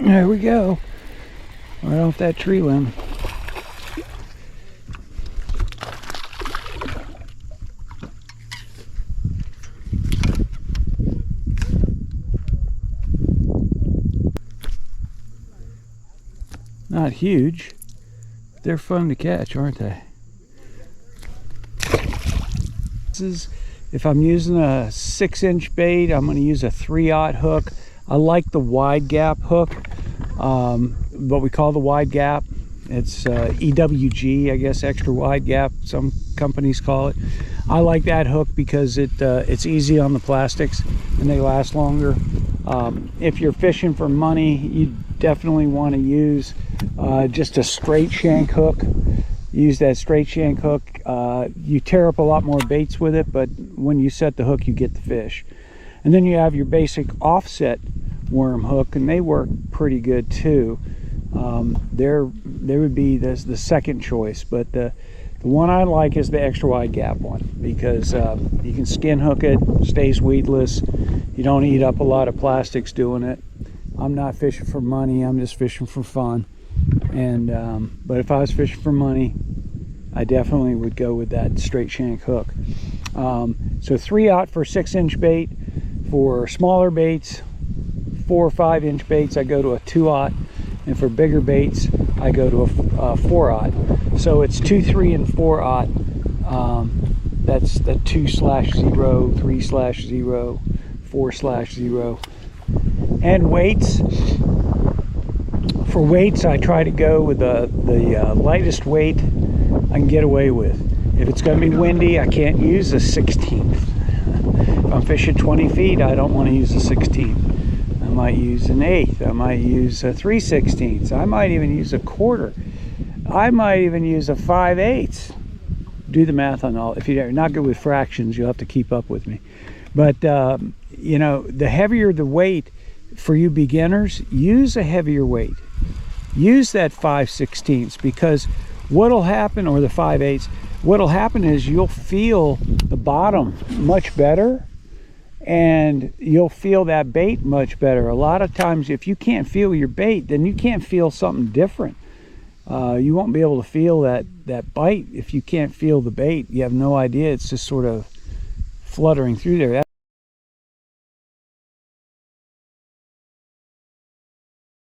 There we go. Right off that tree limb. Not huge. They're fun to catch, aren't they? This is, if I'm using a 6-inch bait, I'm going to use a 3/0 hook. I like the wide gap hook, what we call the wide gap. It's EWG, I guess, extra wide gap, some companies call it. I like that hook because it's easy on the plastics and they last longer. If you're fishing for money, you definitely want to use just a straight shank hook. Use that straight shank hook. You tear up a lot more baits with it, but when you set the hook, you get the fish. And then you have your basic offset worm hook, and they work pretty good too. They would be the second choice, but the one I like is the extra wide gap one, because you can skin hook it, stays weedless. You don't eat up a lot of plastics doing it. I'm not fishing for money, I'm just fishing for fun. And but if I was fishing for money, I definitely would go with that straight shank hook. So 3/0 for 6-inch bait. For smaller baits, 4 or 5-inch baits, I go to a 2/0, and for bigger baits, I go to a 4/0. So it's 2, 3, and 4/0. That's the 2/0, 3/0, 4/0. And weights. For weights, I try to go with the lightest weight I can get away with. If it's going to be windy, I can't use a 16th. If I'm fishing 20 feet, I don't want to use a 16th. I might use an 1/8. I might use a 3/16. I might even use a 1/4. I might even use a 5/8. Do the math on all. If you're not good with fractions, you'll have to keep up with me. But you know, the heavier the weight for you beginners, use a heavier weight. Use that 5/16, because what'll happen, or the 5/8, what'll happen is you'll feel the bottom much better, and you'll feel that bait much better. A lot of times, if you can't feel your bait, then you can't feel something different. You won't be able to feel that bite if you can't feel the bait. You have no idea. It's just sort of fluttering through there.